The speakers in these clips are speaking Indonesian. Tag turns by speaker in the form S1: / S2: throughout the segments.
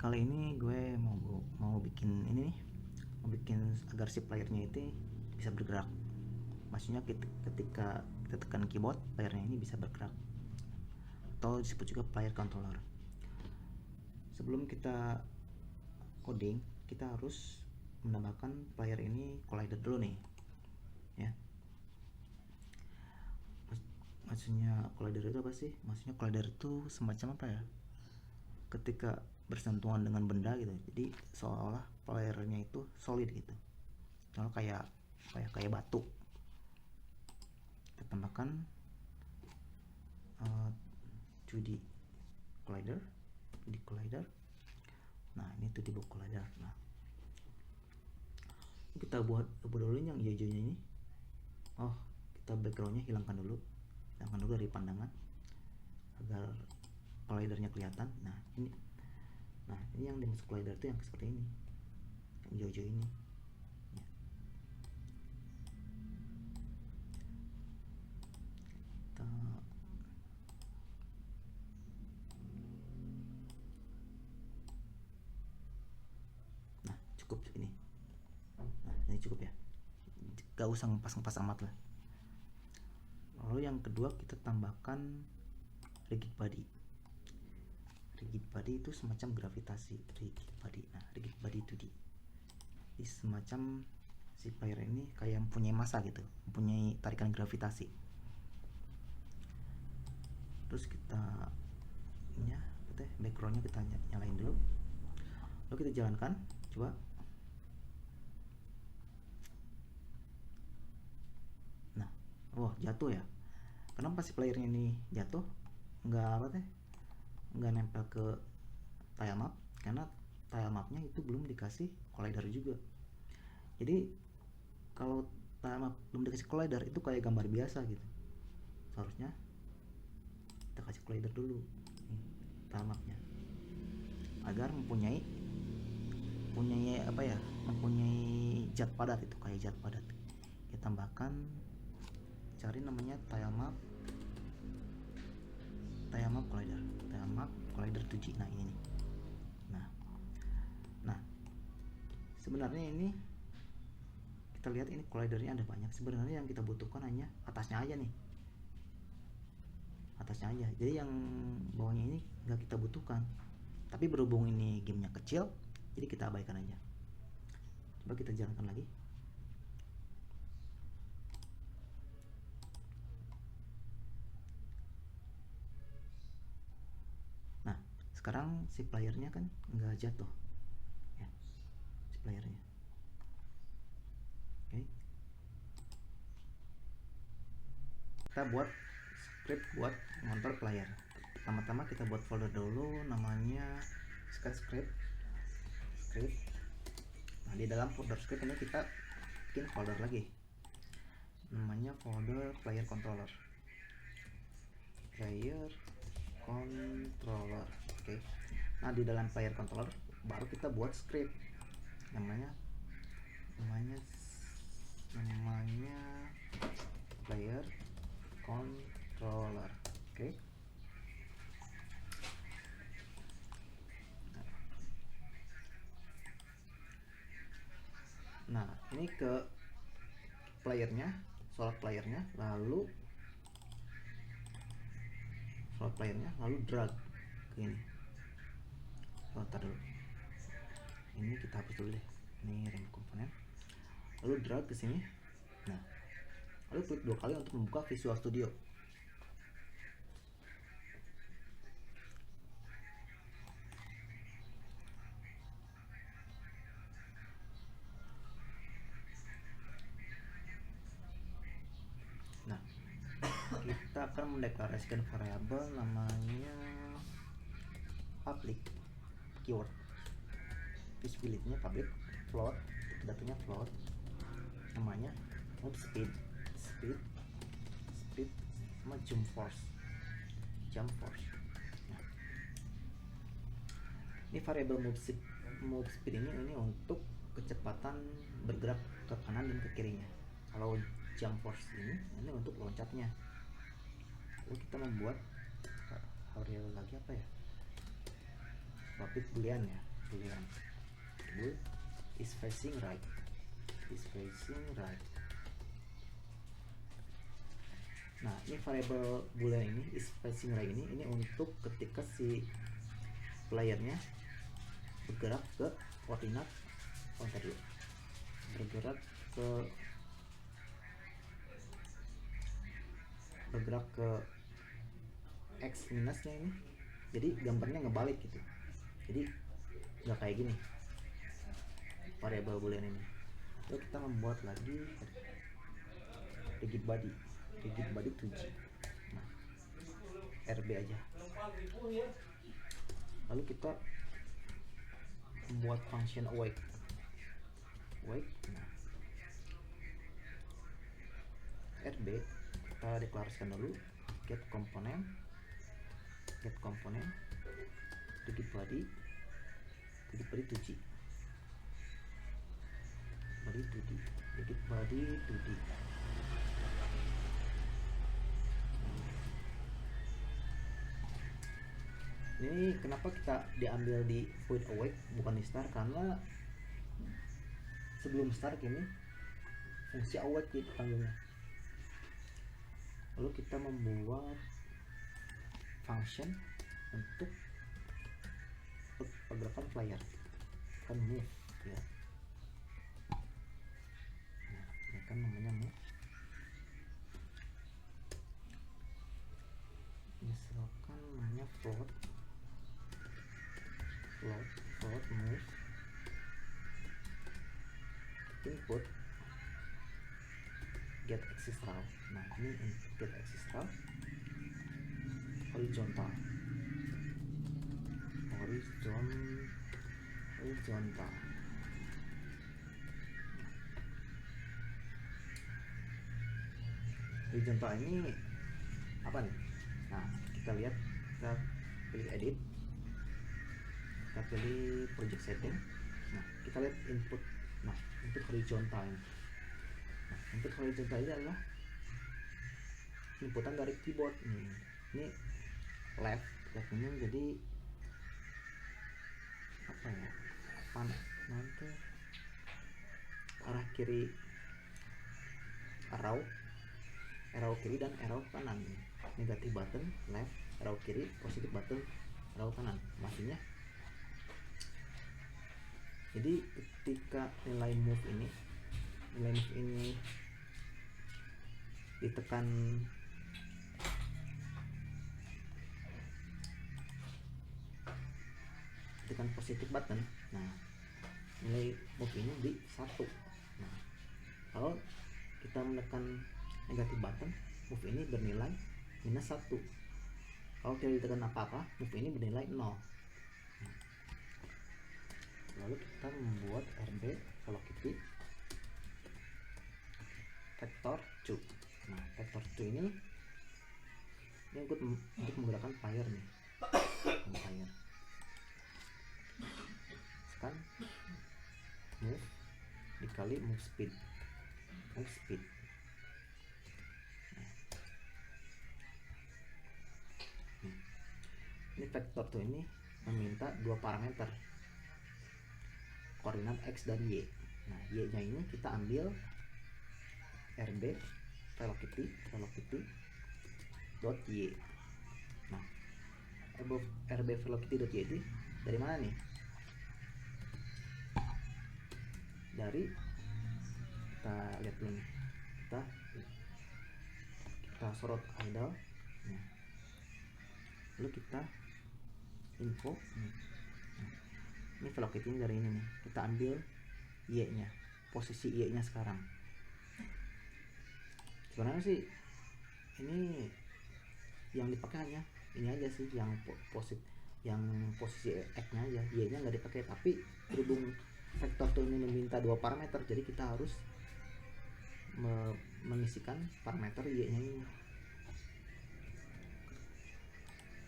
S1: Kali ini gue mau bikin ini nih, mau bikin agar si playernya itu bisa bergerak. Maksudnya ketika kita tekan keyboard, playernya ini bisa bergerak, atau disebut juga player controller. Sebelum kita coding, kita harus menambahkan player ini collider dulu nih, ya. Maksudnya collider itu apa sih? Maksudnya collider itu semacam apa ya? Ketika bersentuhan dengan benda gitu, jadi seolah-olah playernya itu solid gitu, kalau kayak batu. Kita tambahkan 2D collider. Nah, ini 2D box collider. Nah, kita buat dulu yang hijau-hijaunya ini. Kita backgroundnya hilangkan dulu dari pandangan agar collidernya kelihatan. Nah, ini yang dimaksud collider itu yang seperti ini, yang hijau-hijau ini ya. Nah, cukup ini. Nah, ini cukup ya, gak usah ngepas amat lah. Lalu yang kedua, kita tambahkan rigid body. Rigid body itu semacam gravitasi. Rigid body 2D. Jadi semacam si player ini kayak mempunyai massa gitu, mempunyai tarikan gravitasi. Terus kita backgroundnya kita nyalain dulu, lalu kita jalankan, coba. Nah, jatuh ya. Kenapa si playernya ini jatuh? Nggak nempel ke tile map, karena tile mapnya itu belum dikasih collider juga. Jadi kalau tile map belum dikasih collider, itu kayak gambar biasa gitu. Seharusnya kita kasih collider dulu nih, tile mapnya, agar mempunyai zat padat. Itu kayak zat padat. Kita tambahkan, cari namanya tile map collider 2D. Nah, ini nih. Nah, sebenarnya ini kita lihat ini collidernya ada banyak. Sebenarnya yang kita butuhkan hanya atasnya aja. Jadi yang bawahnya ini nggak kita butuhkan. Tapi berhubung ini gamenya kecil, jadi kita abaikan aja. Coba kita jalankan lagi. Nah, sekarang si playernya kan nggak jatuh ya, si playernya. Oke. Kita buat script buat ngontrol player. Pertama-tama kita buat folder dulu, namanya script. Nah, di dalam folder script ini kita bikin folder lagi, namanya folder player controller. Oke. Nah, di dalam player controller baru kita buat script namanya player controller. Oke. Nah, ini ke playernya, slot playernya, lalu drag ke ini. Ntar dulu, ini kita hapus dulu deh, ini rem komponen. Lalu drag ke sini. Nah, lalu klik 2 kali untuk membuka Visual Studio. Nah, kita akan mendeklarasikan variabel namanya public keyword. Visibility-nya public, float, datanya float, namanya move speed sama jump force. Nah, ini variabel move speed ini untuk kecepatan bergerak ke kanan dan ke kirinya. Kalau jump force ini untuk loncatnya. Lalu kita membuat variabel lagi apa ya, public boolean ya. boolean bool is facing right, nah ini variable boolean ini is facing right ini untuk ketika si playernya bergerak ke koordinat bergerak ke x minusnya ini, jadi gambarnya ngebalik gitu, jadi nggak kayak gini variable boolean ini. Lalu kita membuat lagi rigid body 7G, nah RB aja. Lalu kita membuat function awake, nah RB kita deklarasikan dulu get component rigid body 2D, rigid body 2D. Ini kenapa kita diambil di void awake bukan di start, karena sebelum start ini fungsi awake itu panggilnya. Lalu kita membuat function untuk pergerakan player, kan move ya. Nah, ini kan namanya move. Misalkan namanya float move input get axis row. Nah ini get axis row horizontal. Horizontal ini apa nih? Nah kita lihat, kita pilih edit, kita pilih project setting. Nah kita lihat input, nah input horizontal ini. Nah, input horizontal ini adalah inputan dari keyboard nih. Ini left ini jadi apa ya, nanti arah kiri, arrow kiri dan arrow kanan. Negatif button left, arrow kiri, positif button arrow kanan. Maksudnya jadi ketika nilai move ini ditekan positif button, nah nilai move ini di 1. Nah kalau kita menekan negatif button, move ini bernilai -1. Kalau tidak ditekan apa-apa, move ini bernilai 0. Nah, lalu kita membuat RB velocity vector 2. Nah vector 2 ini untuk menggerakkan player nih, player kan move dikali move speed. Nah, ini vektor tuh ini meminta dua parameter, koordinat x dan y. Nah y nya ini kita ambil rb velocity dot y. Nah rb velocity dot y itu dari mana nih? Dari, kita lihat dulu nih, kita sorot idle. Nah, lalu kita info ini velocity dari ini nih, kita ambil y nya, posisi y nya sekarang. Sebenarnya sih ini yang dipakai hanya ini aja sih, yang posisi x nya aja, y nya nggak dipakai. Tapi berhubung vektor tuh ini meminta dua parameter, jadi kita harus mengisikan parameter y nya ini.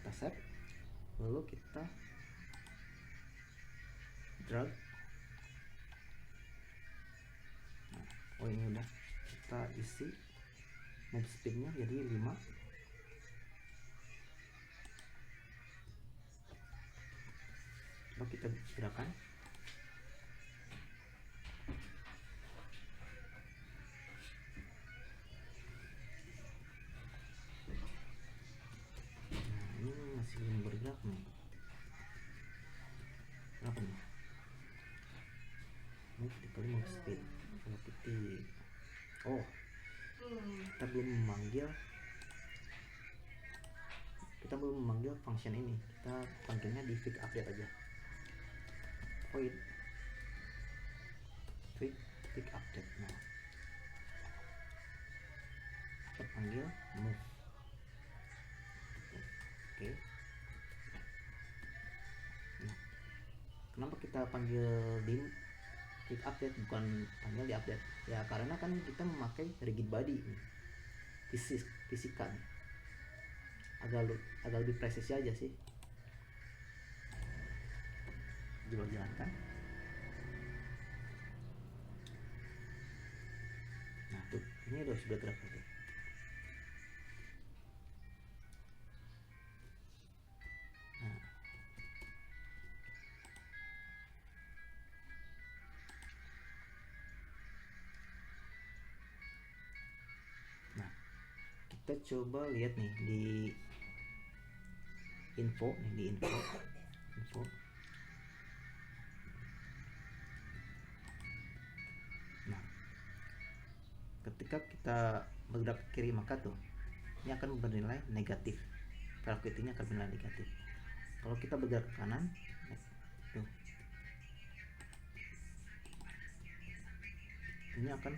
S1: Kita save, lalu kita drag. Nah, oh ini udah kita isi move speednya jadi 5. Coba kita gerakan. Nah, ini masih belum bergerak nih. Kenapa nih? Move dikali move speed. Velocity. Oh, kita belum memanggil function ini. Kita panggilnya di quick update aja. Void quick update. Nah, kita panggil move. Oke. Nah, kenapa kita panggil di quick update bukan panggil di update? Ya karena kan kita memakai rigid body, fisika nih. Agak lebih presisi aja sih. Coba jalankan. Nah tuh, ini sudah gerak tuh. Nah, kita coba lihat nih di info. Nah, ketika kita bergerak ke kiri maka tuh ini akan bernilai negatif. Velocity-nya akan bernilai negatif. Kalau kita bergerak ke kanan, tuh, ini akan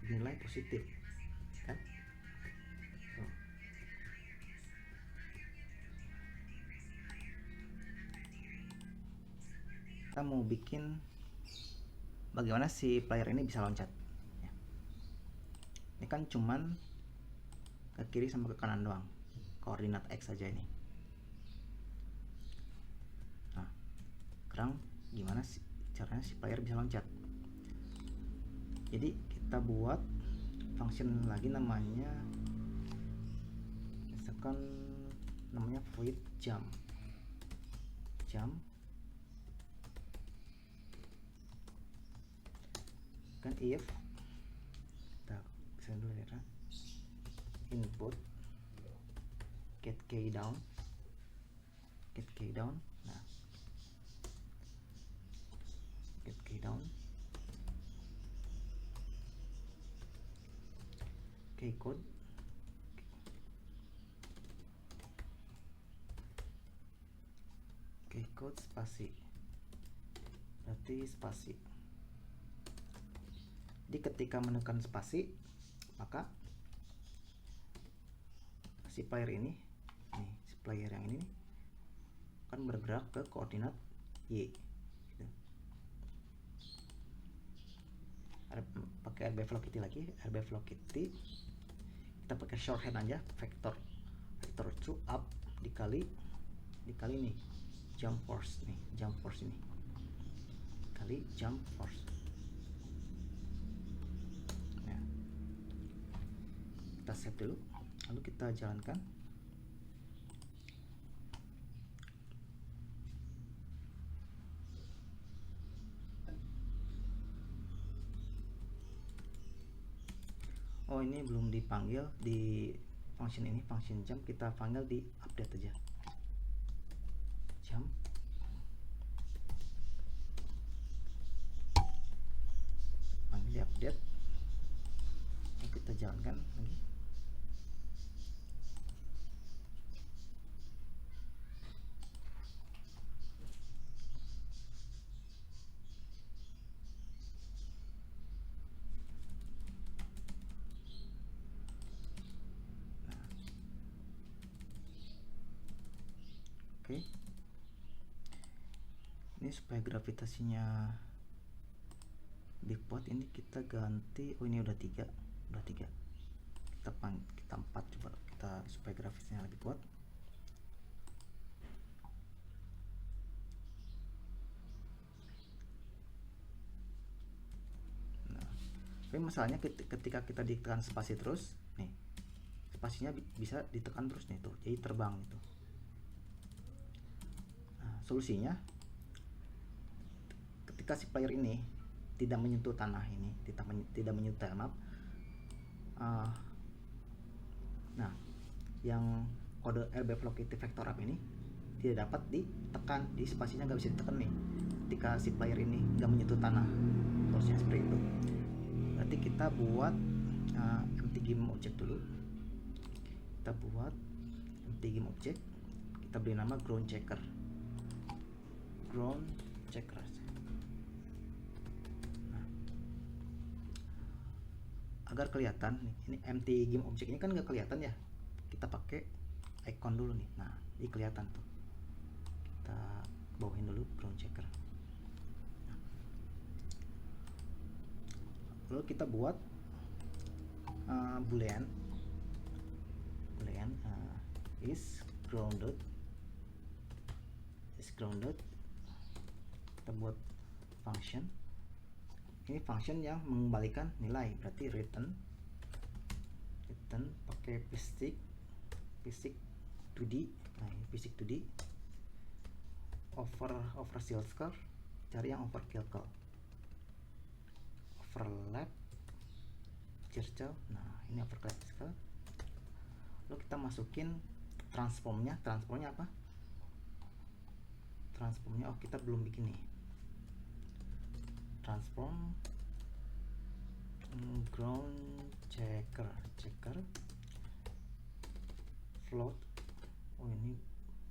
S1: bernilai positif, kan? Tuh. Kita mau bikin bagaimana si player ini bisa loncat. Ini kan cuman ke kiri sama ke kanan doang, koordinat X saja ini. Nah, sekarang gimana sih caranya si player bisa loncat? Jadi kita buat function lagi, namanya misalkan namanya void jump. Kan if kita bisa dulu ya, input get key down. Nah, get key down, key code, spasi, berarti spasi. Jadi ketika menekan spasi, maka si player ini, si player yang ini akan bergerak ke koordinat Y. Gitu. Pakai RB velocity lagi, kita pakai shorthand aja, vector 2 up dikali nih jump force ini kali jump force. Nah, kita save dulu, lalu kita jalankan. Oh, ini belum dipanggil di function ini, function jump. Kita panggil di update aja, jump. Panggil di update. Kita jalankan lagi. Oke. Ini supaya gravitasinya lebih kuat, ini kita ganti. Oh, ini udah 3. Kita 4, coba kita supaya gravitasinya lebih kuat. Nah, tapi masalahnya ketika kita ditekan spasi terus nih, spasinya bisa ditekan terus nih tuh, jadi terbang itu. Nah, solusinya ketika si player ini tidak menyentuh tanah ini, tidak menyentuh tile map, nah yang kode RB Velocity Vector Up ini tidak dapat ditekan, di spasinya nggak bisa ditekan nih ketika si player ini nggak menyentuh tanah, harusnya seperti itu. Berarti kita buat empty game object dulu. Kita buat empty game object, kita beri nama ground checker. Ground checker. Nah, agar kelihatan nih, ini empty game object ini kan nggak kelihatan ya, kita pakai icon dulu nih. Nah, ini kelihatan tuh. Kita bawain dulu ground checker. Nah, lalu kita buat boolean is grounded. Kita buat function, ini function yang mengembalikan nilai, berarti return pakai physics 2D. Nah, ini physics 2D over circle, cari yang overlap circle. Nah, ini overlap circle. Lalu kita masukin transformnya apa? Transformnya kita belum bikin nih. Transform ground checker float. Ini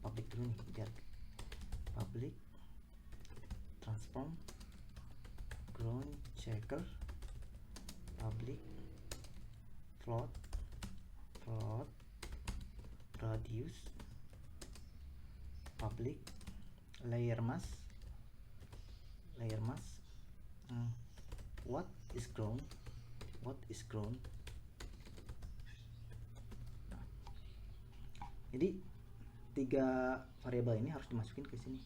S1: public dulu nih, biar public transform ground checker public float radius public layer mask what is ground. Nah, jadi 3 variabel ini harus dimasukin ke sini.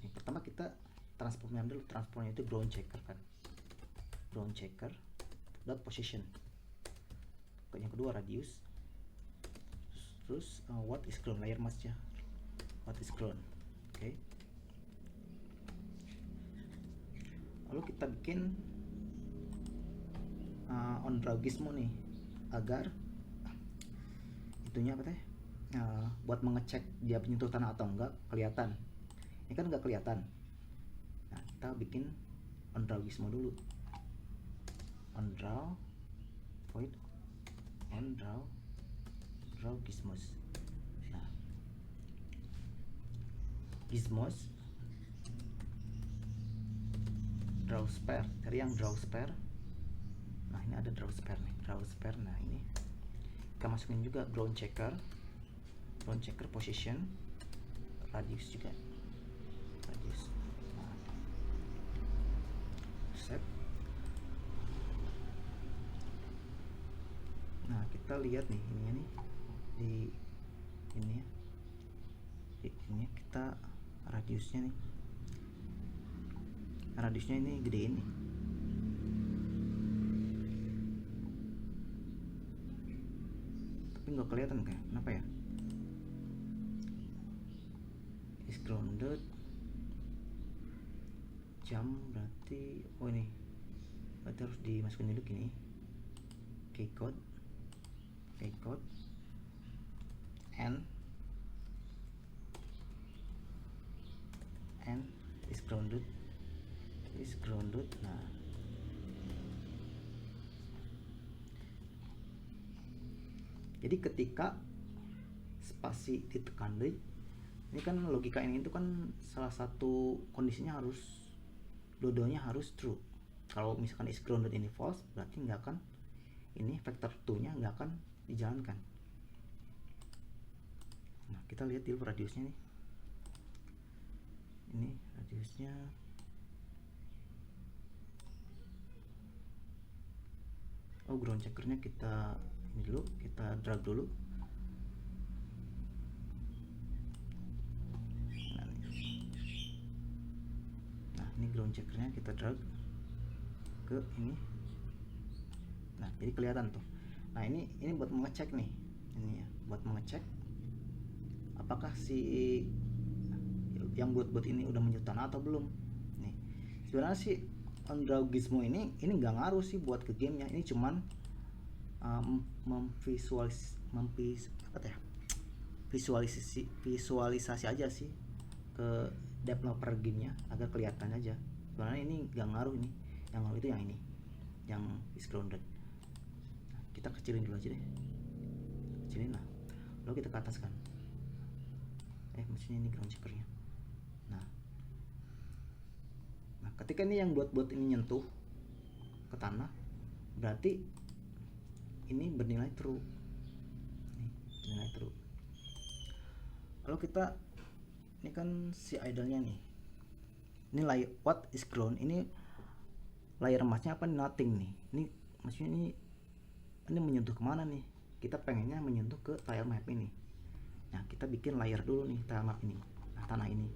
S1: Yang pertama kita transformnya dulu, transformnya itu ground checker kan, ground checker dot position. Yang kedua radius, terus what is ground, layer mask ya, what is ground. Oke. Lalu kita bikin on draw gizmo nih, agar itunya apa teh, buat mengecek dia menyentuh tanah atau enggak kelihatan. Ini kan enggak kelihatan. Nah, kita bikin on draw gizmo dulu. On draw void on draw gizmos. Nah, gizmos draw spare, cari yang draw spare. Nah, ini ada draw spare nih, draw spare. Nah, ini kita masukin juga ground checker position, radius juga, radius. Nah, set. Nah, kita lihat nih, ininya nih di ini ya, ini kita radiusnya nih, radiusnya ini gedein nih. Tapi nggak kelihatan kan, kenapa ya? Is grounded jam, berarti ini berarti harus dimasukin dulu gini, keycode and is grounded. Nah, jadi ketika spasi ditekan deh, ini kan logika ini itu kan salah satu kondisinya harus dua-duanya harus true. Kalau misalkan is grounded ini false, berarti nggak akan, ini vector 2 nya nggak akan dijalankan. Nah, kita lihat dulu radiusnya nih, ini radiusnya ground checkernya kita ini dulu, kita drag dulu. Nah, ini ground checkernya kita drag ke ini. Nah, jadi kelihatan tuh. Nah, ini buat mengecek nih, ini ya, buat mengecek apakah si yang buat ini udah menyentuh tanah atau belum. Nih, sebenarnya sih Gizmo ini nggak ngaruh sih buat ke gamenya. Ini cuman visualisasi aja sih ke developer gamenya agar kelihatan aja. Sebenarnya ini nggak ngaruh, ini yang ngaruh itu yang ini, yang is grounded. Nah, kita kecilin dulu aja deh, kecilin lah, lalu kita ke atas kan, maksudnya ini ground checkernya. Nah, ketika ini yang buat ini nyentuh ke tanah, berarti ini bernilai true. Nih, bernilai true. Lalu kita, ini kan si idle-nya nih. Ini layer what is ground, ini layer emasnya apa? Nothing nih. Ini maksudnya ini menyentuh kemana nih? Kita pengennya menyentuh ke tile map ini. Nah, kita bikin layer dulu nih tile map ini. Nah, tanah ini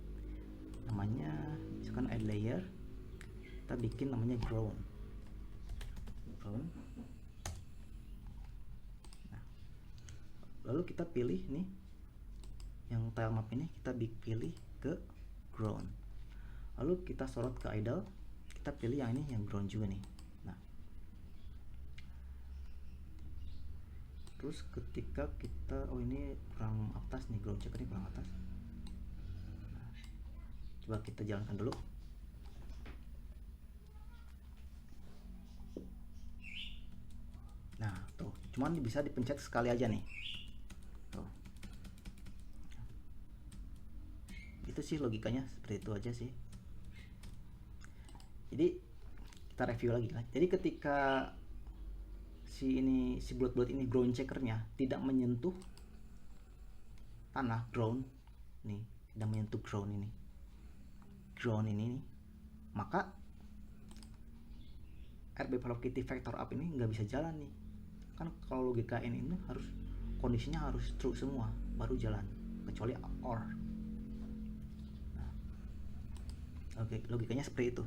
S1: namanya misalkan add layer, kita bikin namanya ground. Nah, lalu kita pilih nih yang tile map ini, kita pilih ke ground, lalu kita sorot ke idle, kita pilih yang ini, yang ground juga nih. Nah, terus ketika kita, ini kurang atas nih, ground checker ini kurang atas. Nah, coba kita jalankan dulu. Nah, tuh, cuman bisa dipencet sekali aja nih. Tuh. Itu sih logikanya seperti itu aja sih. Jadi kita review lagi lah. Jadi ketika si bulat-bulat ini ground checkernya tidak menyentuh tanah ground nih, tidak menyentuh ground ini nih, maka RB velocity vector up ini nggak bisa jalan nih. Kan kalau logika ini harus kondisinya harus true semua baru jalan, kecuali OR. Nah, oke, logikanya seperti itu.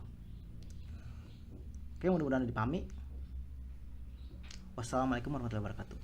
S1: Oke, mudah-mudahan dipahami. Wassalamualaikum warahmatullahi wabarakatuh.